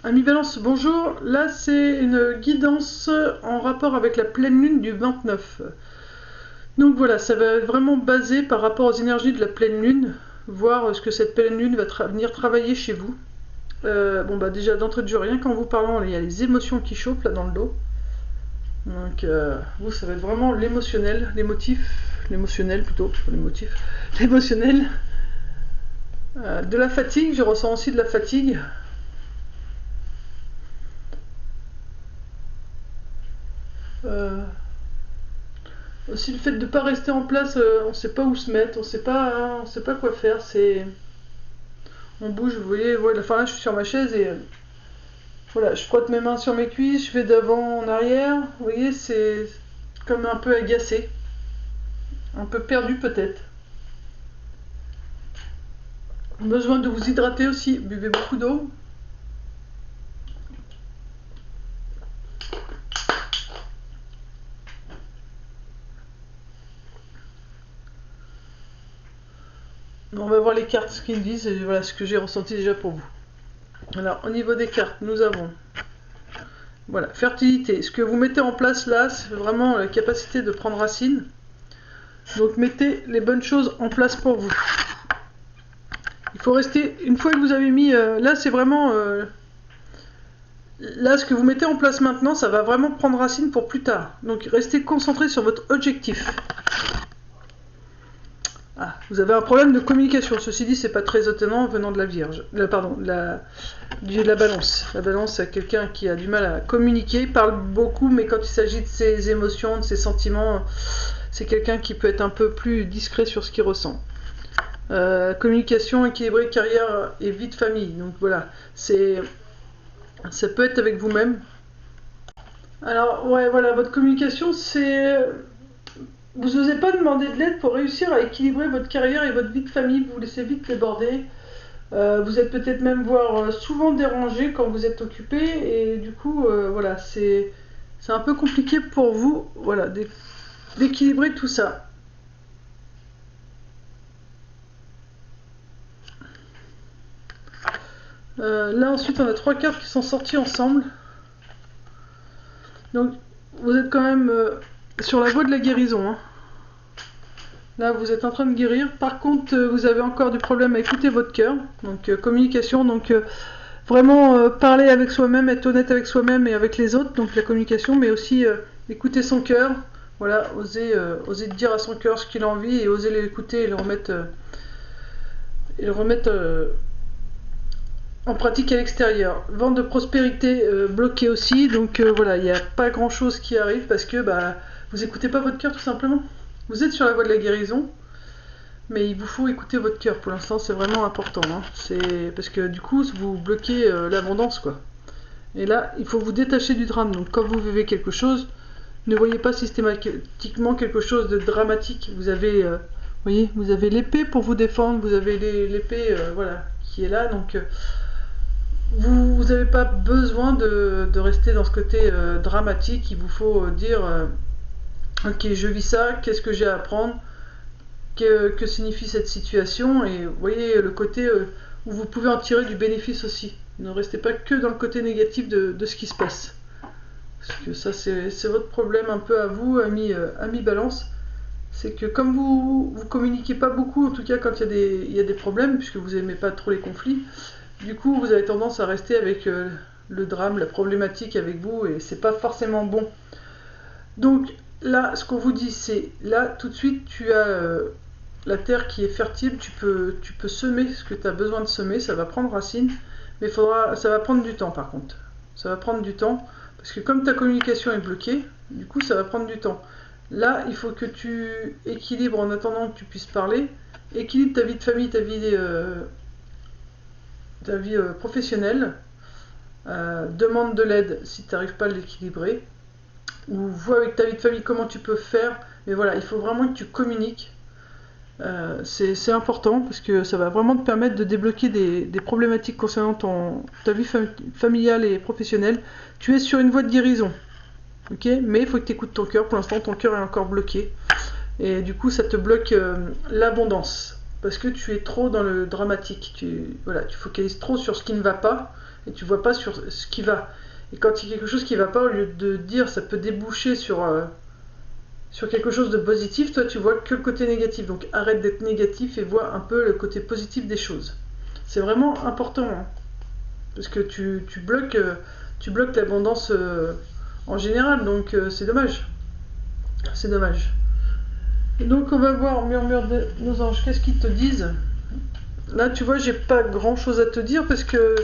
Ami Balance, bonjour. Là, c'est une guidance en rapport avec la pleine lune du 29. Donc voilà, ça va être vraiment basé par rapport aux énergies de la pleine lune, voir ce que cette pleine lune va venir travailler chez vous. Bon bah déjà d'entrée de jeu, rien qu'en vous parlant, il y a les émotions qui chauffent là dans le dos. Donc vous, ça va être vraiment l'émotionnel, l'émotionnel plutôt, pas les motifs, l'émotionnel. De la fatigue, je ressens aussi de la fatigue. Euh, Aussi le fait de ne pas rester en place, on ne sait pas où se mettre, on sait pas quoi faire. On bouge, vous voyez. Voilà, enfin là, je suis sur ma chaise et voilà, je frotte mes mains sur mes cuisses, je vais d'avant en arrière. Vous voyez, c'est comme un peu agacé, un peu perdu peut-être. Besoin de vous hydrater aussi. Buvez beaucoup d'eau. On va voir les cartes, ce qu'ils me disent et voilà ce que j'ai ressenti déjà pour vous. Alors, au niveau des cartes, nous avons voilà, fertilité. Ce que vous mettez en place là, c'est vraiment la capacité de prendre racine. Donc mettez les bonnes choses en place pour vous. Il faut rester, une fois que vous avez mis, là c'est vraiment, là ce que vous mettez en place maintenant, ça va vraiment prendre racine pour plus tard. Donc restez concentré sur votre objectif. Ah, vous avez un problème de communication. Ceci dit, c'est pas très étonnant venant de la Vierge. Pardon, de la Balance. La Balance, c'est quelqu'un qui a du mal à communiquer, parle beaucoup, mais quand il s'agit de ses émotions, de ses sentiments, c'est quelqu'un qui peut être un peu plus discret sur ce qu'il ressent. Communication équilibrée, carrière et vie de famille. Donc voilà, ça peut être avec vous-même. Alors ouais, voilà, votre communication, c'est vous n'osez pas demander de l'aide pour réussir à équilibrer votre carrière et votre vie de famille. Vous vous laissez vite déborder. Vous êtes peut-être même voire souvent dérangé quand vous êtes occupé et du coup voilà, c'est un peu compliqué pour vous, voilà, d'équilibrer tout ça. Là ensuite on a trois cartes qui sont sorties ensemble. Donc vous êtes quand même sur la voie de la guérison. Hein. Là vous êtes en train de guérir. Par contre vous avez encore du problème à écouter votre cœur. Donc communication. Donc vraiment parler avec soi-même, être honnête avec soi-même et avec les autres. Donc la communication, mais aussi écouter son cœur. Voilà, oser dire à son cœur ce qu'il a envie et oser l'écouter et le remettre en pratique à l'extérieur. Vente de prospérité bloquée aussi, donc voilà, il n'y a pas grand chose qui arrive parce que bah, vous écoutez pas votre cœur tout simplement. Vous êtes sur la voie de la guérison, mais il vous faut écouter votre cœur pour l'instant, c'est vraiment important. Hein. C'est parce que du coup, vous bloquez l'abondance quoi. Et là, il faut vous détacher du drame. Donc quand vous vivez quelque chose, ne voyez pas systématiquement quelque chose de dramatique. Vous avez, voyez, vous avez l'épée pour vous défendre, vous avez l'épée, voilà, qui est là. Donc vous n'avez pas besoin de rester dans ce côté dramatique. Il vous faut dire ok, je vis ça, qu'est-ce que j'ai à apprendre, que signifie cette situation, et vous voyez le côté où vous pouvez en tirer du bénéfice aussi. Ne restez pas que dans le côté négatif de ce qui se passe. Parce que ça, c'est votre problème un peu à vous, ami Balance. C'est que comme vous communiquez pas beaucoup, en tout cas quand il y a des problèmes, puisque vous n'aimez pas trop les conflits, du coup, vous avez tendance à rester avec le drame, la problématique avec vous, et c'est pas forcément bon. Donc là, ce qu'on vous dit, c'est là, tout de suite, tu as la terre qui est fertile, tu peux semer ce que tu as besoin de semer, ça va prendre racine, mais ça va prendre du temps par contre. Ça va prendre du temps, parce que comme ta communication est bloquée, du coup, ça va prendre du temps. Là, il faut que tu équilibres en attendant que tu puisses parler, équilibre ta vie de famille, ta vie professionnelle, demande de l'aide si tu n'arrives pas à l'équilibrer, ou vois avec ta vie de famille comment tu peux faire, mais voilà, il faut vraiment que tu communiques. C'est important parce que ça va vraiment te permettre de débloquer des problématiques concernant ta vie familiale et professionnelle. Tu es sur une voie de guérison, ok, mais il faut que tu écoutes ton cœur. Pour l'instant, ton cœur est encore bloqué et du coup, ça te bloque l'abondance parce que tu es trop dans le dramatique. Voilà, tu focalises trop sur ce qui ne va pas et tu vois pas sur ce qui va. Et quand il y a quelque chose qui va pas, au lieu de dire ça peut déboucher sur quelque chose de positif, toi tu vois que le côté négatif. Donc arrête d'être négatif et vois un peu le côté positif des choses. C'est vraiment important, hein, parce que tu bloques l'abondance en général, donc c'est dommage. C'est dommage. Et donc on va voir, murmure de nos anges, qu'est-ce qu'ils te disent? Là tu vois, j'ai pas grand chose à te dire parce que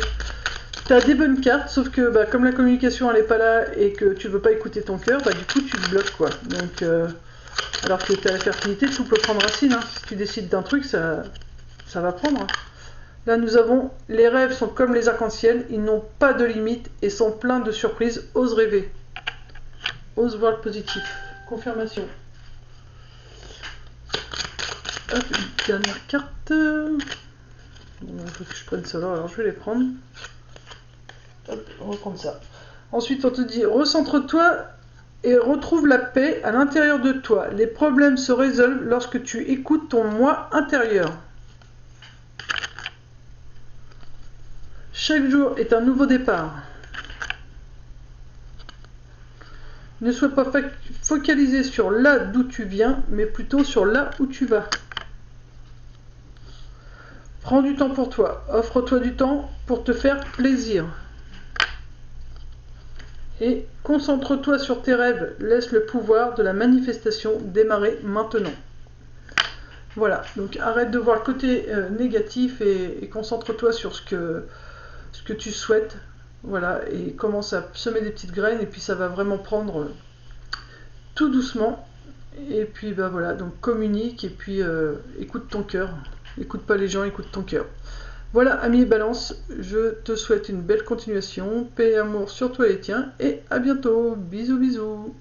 t'as des bonnes cartes, sauf que bah, comme la communication elle est pas là et que tu veux pas écouter ton cœur, bah du coup tu te bloques quoi. Donc alors que t'as la fertilité, tout peut prendre racine, hein. Si tu décides d'un truc, ça va prendre, hein. Là nous avons, les rêves sont comme les arcs-en-ciel, ils n'ont pas de limite et sont pleins de surprises, ose rêver. Ose voir le positif. Confirmation. Hop, une dernière carte. Bon, il faut que je prenne cela, alors je vais les prendre. Hop, on va prendre ça. Ensuite, on te dit, recentre-toi et retrouve la paix à l'intérieur de toi. Les problèmes se résolvent lorsque tu écoutes ton moi intérieur. Chaque jour est un nouveau départ. Ne sois pas focalisé sur là d'où tu viens, mais plutôt sur là où tu vas. Prends du temps pour toi. Offre-toi du temps pour te faire plaisir. Et concentre-toi sur tes rêves. Laisse le pouvoir de la manifestation démarrer maintenant. Voilà, donc arrête de voir le côté négatif et concentre-toi sur ce que tu souhaites. Voilà, et commence à semer des petites graines et puis ça va vraiment prendre tout doucement. Et puis bah voilà, donc communique et puis écoute ton cœur. Écoute pas les gens, écoute ton cœur. Voilà, amis Balance, je te souhaite une belle continuation, paix et amour sur toi et les tiens, et à bientôt. Bisous bisous.